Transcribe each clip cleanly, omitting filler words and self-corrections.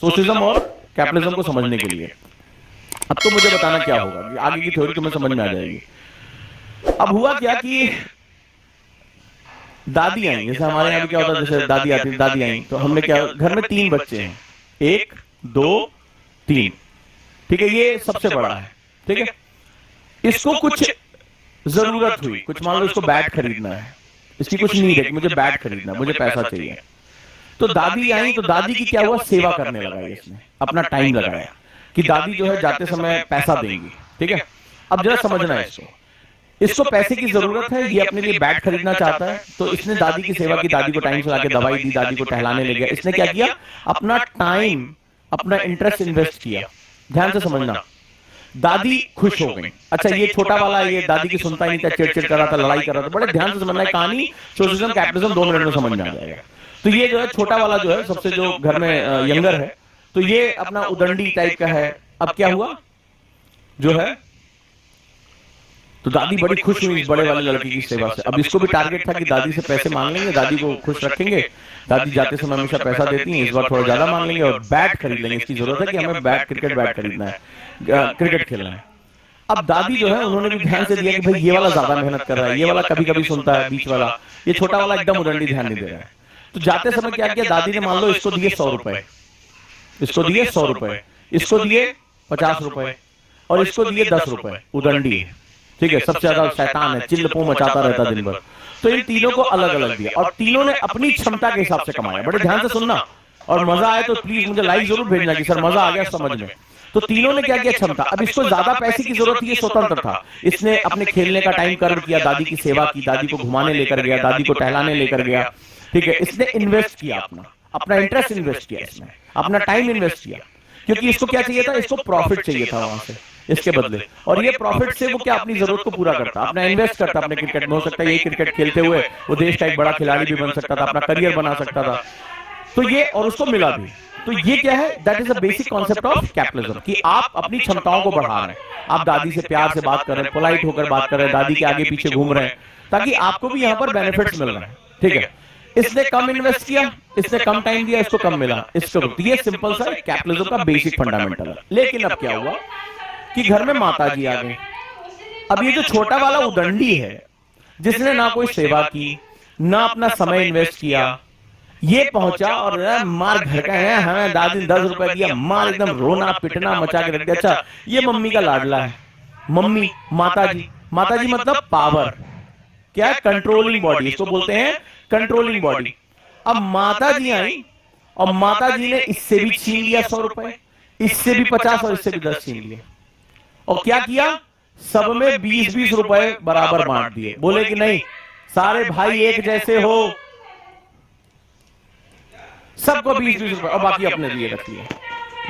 Socialism और capitalism को समझने के लिए। अब तो मुझे बताना क्या होगा, आगे की थ्योरी तुम्हें समझ में आ जाएगी। अब हुआ क्या कि दादी आई, जैसे हमारे यहाँ भी क्या होता है, जैसे दादी आती, दादी आई तो हमने क्या, घर में 3 बच्चे हैं, 1 2 3, ठीक है, ये सबसे बड़ा है, ठीक है। इसको कुछ जरूरत हुई, कुछ मान लो इसको बैट खरीदना है, इसकी कुछ नीड है कि मुझे बैट खरीदना, मुझे पैसा चाहिए। तो दादी आई, तो दादी की क्या हुआ, सेवा करने लगा, इसने अपना टाइम लगाया कि दादी जो है जाते समय पैसा देंगी, ठीक है। अब जरा समझना है इसको पैसे की जरूरत है, ये अपने लिए बैट खरीदना चाहता है, तो इसने दादी की सेवा की, दादी को टाइम से लाके दवाई दी, दादी को टहलाने ले गया। इसने क्या किया, अपना टाइम, अपना इंटरेस्ट इन्वेस्ट किया। ध्यान से समझना, दादी खुश हो गई। अच्छा, ये छोटा वाला, ये दादी की सुनता ही नहीं था, चिड़चिड़ कर रहा था, लड़ाई कर रहा था। बड़े ध्यान से समझना है कहानी, सोशलिज्म कैपिटलिज्म 2 मिनट में समझ में आ जाएगा। तो ये जो है छोटा वाला जो है, सबसे जो घर में यंगर है, तो ये अपना उदंडी टाइप का है। अब क्या हुआ जो है, तो दादी बड़ी खुश हुई इस बड़े वाले लड़के की सेवा से। अब इसको भी टारगेट था कि दादी से पैसे मांग लेंगे, दादी को खुश रखेंगे, दादी जाते समय हमेशा पैसा देती हैं, इस बार थोड़ा ज्यादा मांग लेंगे और बैट खरीद लेंगे। इसकी जरूरत है कि हमें बैट, क्रिकेट बैट खरीदना है, क्रिकेट खेलना है। अब दादी जो है, उन्होंने भी ध्यान से दिया कि भाई ये वाला ज्यादा मेहनत कर रहा है, ये वाला कभी कभी सुनता है, बीच वाला, ये छोटा वाला एकदम उदंडी ध्यान नहीं दे रहा है। तो जाते समय क्या किया, दादी ने मान लो इसको दिए 100 रुपए, इसको दिए 100 रुपए, इसको दिए 50 रुपए और इसको दिए 10 रुपए। उदंडी, ठीक है, सबसे ज्यादा शैतान है, चिल्लपो मचाता रहता दिन भर। तो इन तीनों को अलग अलग दिया और तीनों ने अपनी क्षमता के हिसाब से कमाया। बड़े ध्यान से सुनना, और मजा आए तो प्लीज मुझे लाइक जरूर भेजना कि सर मजा आ गया समझ में। तो तीनों ने क्या किया, क्षमता। अब इसको ज्यादा पैसे की जरूरत थी, ये स्वतंत्र था, इसने अपने खेलने का टाइम कर्व किया, दादी की सेवा की, दादी को घुमाने लेकर गया, दादी को टहलाने लेकर गया, ठीक है। इसने इन्वेस्ट किया, अपना इंटरेस्ट इन्वेस्ट किया, इसने अपना टाइम इन्वेस्ट किया, क्योंकि इसको क्या चाहिए था, इसको प्रॉफिट चाहिए था वहां से, इसके बदले। और ये प्रॉफिट से वो क्या अपनी जरूरत को पूरा करता, अपना इन्वेस्ट करता अपने क्रिकेट में। हो सकता है यही क्रिकेट खेलते हुए वो देश का एक बड़ा खिलाड़ी भी बन सकता था, अपना करियर बना सकता था। तो ये, और उसको मिला भी। तो ये क्या है, that is a basic concept of capitalism, कि आप अपनी क्षमताओं को बढ़ा रहे हैं। आप दादी से प्यार से बात कर रहे हैं, पोलाइट होकर बात कर रहे हैं, दादी के आगे पीछे घूम रहे हैं, ताकि आपको भी यहाँ पर बेनिफिट्स मिल रहे हैं, ठीक है। इसने कम इन्वेस्ट किया, इसने कम टाइम दिया, इसको कम मिला, इसको। ये सिंपल सा कैपिटलिज्म का बेसिक फंडामेंटल है। लेकिन अब क्या हुआ कि घर में माता जी आ गई। अब ये जो छोटा वाला उदंडी है, जिसने ना कोई सेवा की, ना अपना समय इन्वेस्ट किया, ये पहुंचा और मार घर का है, हमें दादी ने 10 रुपए दिया, मार एकदम रोना पिटना मचा के रख दिया। अच्छा, ये मम्मी का लाडला है, मम्मी, माता जी मतलब पावर, क्या, कंट्रोलिंग बॉडी, इसको बोलते हैं कंट्रोलिंग बॉडी। अब माता जी आई और माता जी ने इससे भी छीन लिया 100 रुपए, इससे भी 50 और इससे भी 10 छीन लिए। और क्या किया, सब में 20-20 रुपए बराबर बांट दिए। बोले कि नहीं, सारे भाई एक जैसे हो, सबको 20-20 रुपए, और बाकी अपने लिए रख लिया,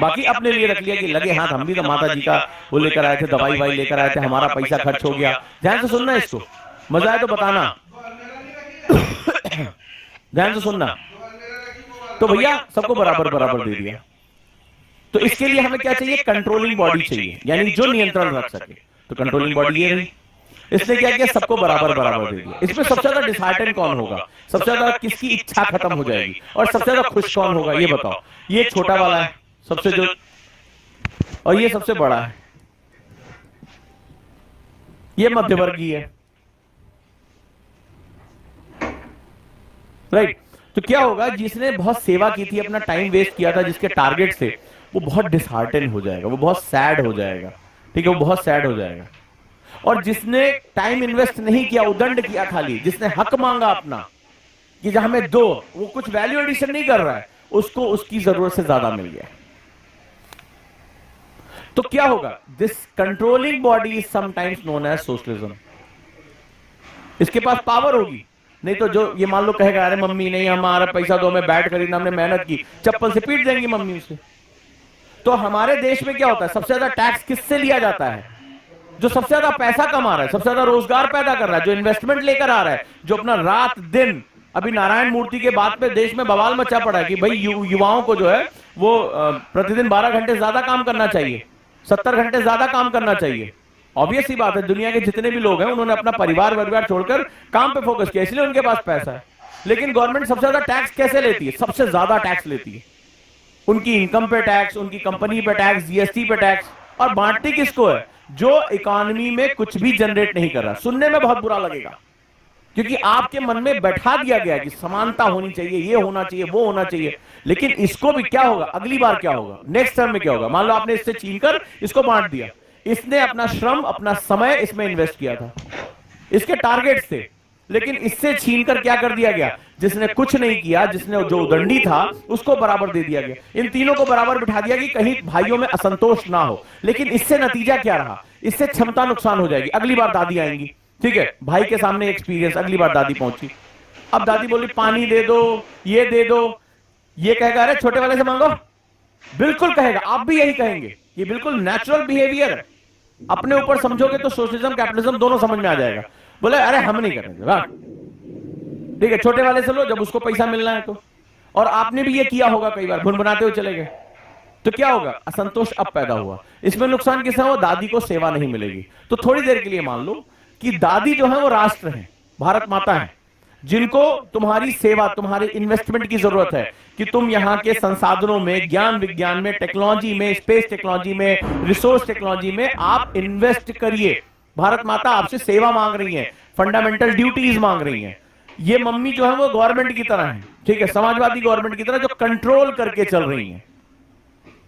बाकी अपने लिए रख लिया कि लगे हाथ हम भी तो माता जी का वो लेकर आए थे, दवाई वाई लेकर आए थे, हमारा पैसा खर्च हो गया। ध्यान से सुनना, इसको मजा आए तो बताना, ध्यान से सुनना। तो भैया सबको बराबर बराबर दे दिया। तो इसके लिए हमें क्या चाहिए, कंट्रोलिंग बॉडी चाहिए, यानी जो नियंत्रण रख सके। तो कंट्रोलिंग बॉडी ये रही। इसने क्या किया, सबको बराबर बराबर दे दिया। इसमें सबसे ज्यादा डिसहार्टेंड कौन होगा, सबसे ज्यादा किसकी इच्छा खत्म हो जाएगी, और सबसे ज्यादा खुश कौन होगा, ये बताओ। ये छोटा वाला है सबसे जो, और ये सबसे बड़ा है, ये मध्यवर्गीय है, राइट। तो क्या होगा, जिसने बहुत सेवा की थी, अपना टाइम वेस्ट किया था जिसके टारगेट से, वो बहुत डिसहार्टेंड हो जाएगा, वो बहुत सैड हो जाएगा, ठीक है, वो बहुत सैड हो जाएगा। और जिसने टाइम इन्वेस्ट नहीं किया, उदंड किया खाली, जिसने हक मांगा अपना कि जहां हमें दो, वो कुछ वैल्यू एडिशन नहीं कर रहा है, उसको उसकी जरूरत से ज्यादा मिल गया। तो क्या होगा, this controlling body is sometimes known as socialism. इसके पास पावर होगी, नहीं तो जो ये मान लो कहेगा, अरे मम्मी नहीं, हमारा पैसा दो, हमें बैट खरीदना, हमने मेहनत की, चप्पल से पीट देंगी मम्मी उसे। तो हमारे देश में क्या होता है, सबसे ज्यादा टैक्स किससे लिया जाता है, जो सबसे ज्यादा पैसा कमा रहा है, सबसे ज्यादा रोजगार पैदा कर रहा है, जो इन्वेस्टमेंट लेकर आ रहा है, जो अपना रात दिन। अभी नारायण मूर्ति के बाद पे देश में बवाल मचा पड़ा है कि भाई युवाओं को जो है वो प्रतिदिन 12 घंटे ज्यादा काम करना चाहिए, 70 घंटे ज्यादा काम करना चाहिए। ऑब्वियस सी बात है, दुनिया के जितने भी लोग हैं उन्होंने अपना परिवार छोड़कर काम पे फोकस किया, इसलिए उनके पास पैसा है। लेकिन गवर्नमेंट सबसे ज्यादा टैक्स कैसे लेती है, सबसे ज्यादा टैक्स लेती है उनकी इनकम पे टैक्स, उनकी कंपनी पे टैक्स, जीएसटी पे टैक्स, और बांटती किसको है? जो इकोनॉमी में कुछ भी जनरेट नहीं कर रहा। सुनने में बहुत बुरा लगेगा, क्योंकि आपके मन में बैठा दिया गया कि समानता होनी चाहिए, ये होना चाहिए, वो होना चाहिए। लेकिन इसको भी क्या होगा, अगली बार क्या होगा, नेक्स्ट टर्म में क्या होगा? मान लो आपने इससे छीनकर इसको बांट दिया, इसने अपना श्रम, अपना समय इसमें इन्वेस्ट किया था, इसके टारगेट्स थे, लेकिन इससे छीनकर क्या कर दिया गया? जिसने कुछ नहीं किया, जिसने जो उदंडी था, उसको बराबर दे दिया गया। इन तीनों को बराबर बिठा दिया कि कहीं भाइयों में असंतोष ना हो। लेकिन इससे नतीजा क्या रहा? इससे क्षमता नुकसान हो जाएगी। अगली बार दादी आएंगी, ठीक है, भाई के सामने एक्सपीरियंस, अगली बार दादी पहुंची, अब दादी बोली पानी दे दो, ये दे दो, ये कहेगा अरे छोटे वाले से मांगो, बिल्कुल कहेगा, आप भी यही कहेंगे। ये बिल्कुल नेचुरल बिहेवियर है। अपने ऊपर समझोगे तो सोशलिज्म कैपिटलिज्म दोनों समझ में आ जाएगा। बोले अरे हम नहीं करेंगे, ठीक है, छोटे वाले से लो जब उसको पैसा मिलना है तो। और आपने भी ये किया होगा कई बार, भुनभुनाते हुए चले गए, तो क्या होगा? असंतोष अब पैदा हुआ। इसमें नुकसान किसका हुआ? दादी को सेवा नहीं मिलेगी। तो थोड़ी देर के लिए मान लो कि दादी जो है वो राष्ट्र है, भारत माता है, जिनको तुम्हारी सेवा, तुम्हारे इन्वेस्टमेंट की जरूरत है कि तुम यहाँ के संसाधनों में, ज्ञान विज्ञान में, टेक्नोलॉजी में, स्पेस टेक्नोलॉजी में, रिसोर्स टेक्नोलॉजी में आप इन्वेस्ट करिए। भारत माता आपसे सेवा मांग रही है, फंडामेंटल ड्यूटीज मांग रही है। ये मम्मी जो है वो गवर्नमेंट की तरह है, ठीक है, समाजवादी गवर्नमेंट की तरह, जो कंट्रोल करके चल रही है,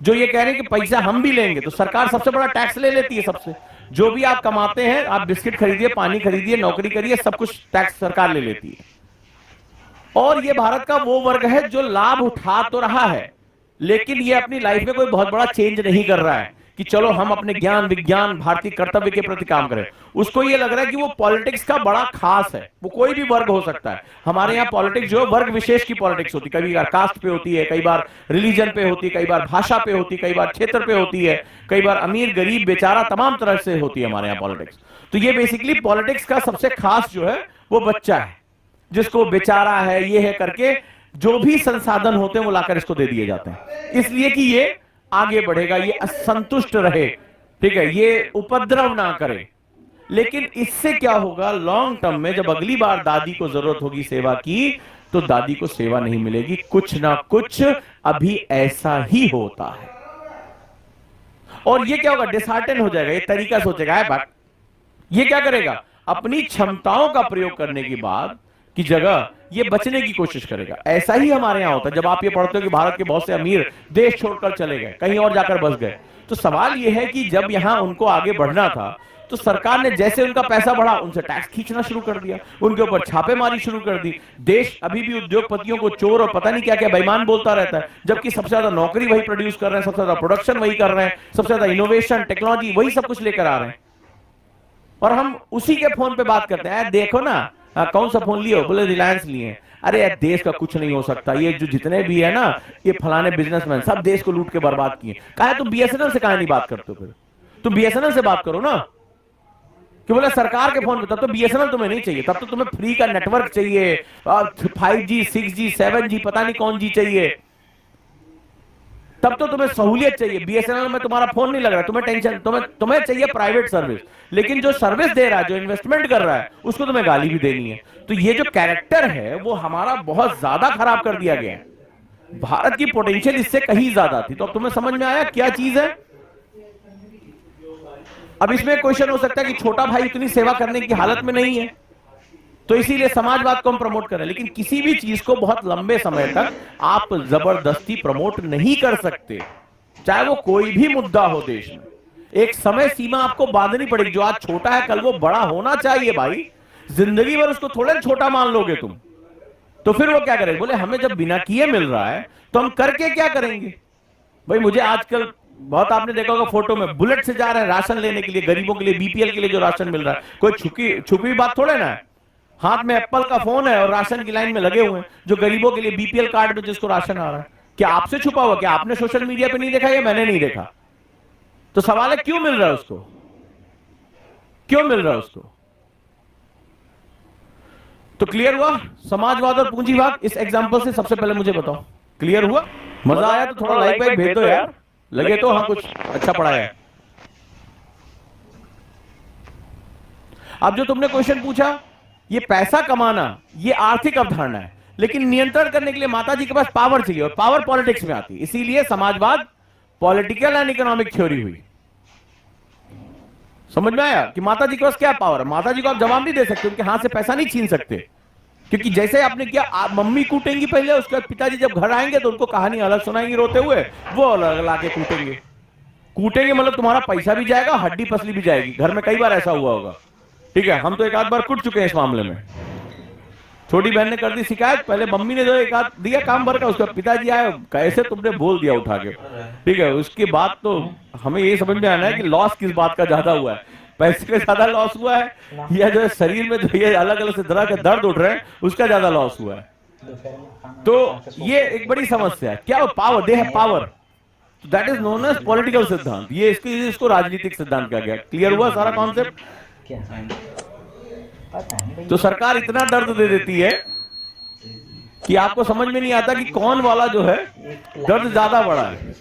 जो ये कह रहे हैं कि पैसा हम भी लेंगे। तो सरकार सबसे बड़ा टैक्स ले लेती है सबसे। जो भी आप कमाते हैं, आप बिस्किट खरीदिए, पानी खरीदिए, नौकरी करिए, सब कुछ टैक्स सरकार ले लेती है। और ये भारत का वो वर्ग है जो लाभ उठा तो रहा है, लेकिन ये अपनी लाइफ में कोई बहुत बड़ा चेंज नहीं कर रहा है कि चलो हम अपने ज्ञान विज्ञान, भारतीय कर्तव्य के प्रति काम करें। उसको ये लग रहा है कि वो पॉलिटिक्स का बड़ा खास है। वो कोई भी वर्ग हो सकता है। हमारे यहाँ पॉलिटिक्स जो है वर्ग विशेष की पॉलिटिक्स होती है। कई बार कास्ट पे होती है, कई बार रिलीजन पे होती है, कई बार भाषा पे होती है, कई बार क्षेत्र पे होती है, कई बार अमीर गरीब बेचारा तमाम तरह से होती है हमारे यहाँ पॉलिटिक्स। तो ये बेसिकली पॉलिटिक्स का सबसे खास जो है वो बच्चा है, जिसको बेचारा है, ये है करके जो भी संसाधन होते हैं वो लाकर इसको दे दिए जाते हैं, इसलिए कि ये आगे बढ़ेगा, ये असंतुष्ट रहे, ठीक है, ये उपद्रव ना करे। लेकिन इससे क्या होगा? लॉन्ग टर्म में जब अगली बार दादी को जरूरत होगी सेवा की, तो दादी को सेवा नहीं मिलेगी। कुछ ना कुछ अभी ऐसा ही होता है। और ये क्या होगा? डिसहार्टन हो जाएगा, ये तरीका सोचेगा है बात। ये क्या करेगा? अपनी क्षमताओं का प्रयोग करने की बाद की जगह ये बचने की कोशिश करेगा। ऐसा ही हमारे यहां होता है। जब आप ये पढ़ते हो कि भारत के बहुत से अमीर देश छोड़कर चले गए, कहीं और जाकर बस गए, तो सवाल ये है कि जब यहां उनको आगे बढ़ना था तो सरकार ने जैसे उनका पैसा बढ़ा, उनसे टैक्स खींचना शुरू कर दिया, उनके ऊपर छापेमारी शुरू कर दी। देश अभी भी उद्योगपतियों को चोर और पता नहीं क्या क्या बेईमान बोलता रहता है, जबकि सबसे ज्यादा नौकरी वही प्रोड्यूस कर रहे हैं, सबसे ज्यादा प्रोडक्शन वही कर रहे हैं, सबसे ज्यादा इनोवेशन, टेक्नोलॉजी वही सब कुछ लेकर आ रहे हैं। और हम उसी के फोन पे बात करते हैं, देखो ना कौन सा फोन लिए हो? बोले रिलायंस लिए। अरे यार देश का कुछ नहीं हो सकता, ये जो जितने भी है ना ये फलाने बिजनेसमैन सब देश को लूट के बर्बाद किए। कहा तुम बीएसएनएल से कहा नहीं बात करते? फिर तुम बीएसएनएल से बात करो ना। कि बोले सरकार के फोन पे, तब तो बीएसएनएल तुम्हें नहीं चाहिए, तब तो तुम्हें फ्री का नेटवर्क चाहिए, 5G 6G 7G पता नहीं कौन जी चाहिए, तब तो तुम्हें सहूलियत चाहिए। बीएसएनएल में तुम्हारा फोन नहीं लग रहा, तुम्हें टेंशन, तुम्हें चाहिए प्राइवेट सर्विस। लेकिन जो सर्विस दे रहा है, जो इन्वेस्टमेंट कर रहा है, उसको तुम्हें गाली भी देनी है। तो ये जो कैरेक्टर है वो हमारा बहुत ज्यादा खराब कर दिया गया है। भारत की पोटेंशियल इससे कहीं ज्यादा थी। तो अब तुम्हें समझ में आया क्या चीज है? अब इसमें क्वेश्चन हो सकता है कि छोटा भाई इतनी सेवा करने की हालत में नहीं है, तो इसीलिए समाजवाद को हम प्रमोट करें। लेकिन किसी भी चीज को बहुत लंबे समय तक आप जबरदस्ती प्रमोट नहीं कर सकते, चाहे वो कोई भी मुद्दा हो देश में। एक समय सीमा आपको बांधनी पड़ेगी। जो आज छोटा है कल वो बड़ा होना चाहिए भाई। जिंदगी भर उसको थोड़े छोटा मान लोगे तुम, तो फिर वो क्या करेंगे? बोले हमें जब बिना किए मिल रहा है तो हम करके क्या करेंगे? भाई मुझे आजकल बहुत आपने देखा होगा फोटो में बुलेट से जा रहे हैं राशन लेने के लिए, गरीबों के लिए, बीपीएल के लिए जो राशन मिल रहा है। कोई छुपी बात थोड़े ना है। हाथ में एप्पल का फोन है और राशन की लाइन में लगे हुए हैं, जो गरीबों के लिए बीपीएल कार्ड में जिसको राशन आ रहा है। क्या आपसे छुपा हुआ? क्या आपने सोशल मीडिया पे नहीं देखा या मैंने नहीं देखा? तो सवाल है क्यों मिल रहा है उसको? क्यों मिल रहा है उसको? तो क्लियर हुआ समाजवाद और पूंजीवाद इस एग्जांपल से? सबसे पहले मुझे बताओ, क्लियर हुआ? मजा आया तो थोड़ा लाइक वाइक भेज दो यार, लगे तो हाँ कुछ अच्छा पढ़ाया है। अब जो तुमने क्वेश्चन पूछा, ये पैसा कमाना ये आर्थिक अवधारणा है, लेकिन नियंत्रण करने के लिए माता जी के पास पावर चाहिए, और पावर पॉलिटिक्स में आती, इसीलिए समाजवाद पॉलिटिकल एंड इकोनॉमिक थ्योरी हुई। समझ में आया कि माता जी के पास क्या पावर है? माता जी को आप जवाब नहीं दे सकते, उनके हाथ से पैसा नहीं छीन सकते, क्योंकि जैसे आपने किया, आप मम्मी कूटेंगी पहले, उसके बाद पिताजी जब घर आएंगे तो उनको कहानी अलग सुनाएंगी रोते हुए, वो अलग लाके कूटेंगे। कूटेंगे मतलब तुम्हारा पैसा भी जाएगा, हड्डी पसली भी जाएगी। घर में कई बार ऐसा हुआ होगा, ठीक है, हम तो एक आध बार कुट चुके हैं इस मामले में। छोटी बहन ने कर दी शिकायत, पहले मम्मी ने जो एक आध दिया काम भर का, उसका पिताजी आए, कैसे तुमने बोल दिया उठा के, ठीक है। उसके बाद तो हमें ये समझ में आना है कि लॉस किस बात का ज्यादा हुआ है, पैसे का ज्यादा लॉस हुआ है, या जो है शरीर में जो ये अलग अलग से तरह के दर्द उठ रहे हैं उसका ज्यादा लॉस हुआ है। तो ये एक बड़ी समस्या है। क्या power, they have power, that is known as political सिद्धांत। ये इसको राजनीतिक सिद्धांत कहा गया। क्लियर हुआ सारा कॉन्सेप्ट? तो सरकार इतना दर्द दे देती है कि आपको समझ में नहीं आता कि कौन वाला जो है दर्द ज्यादा बड़ा है।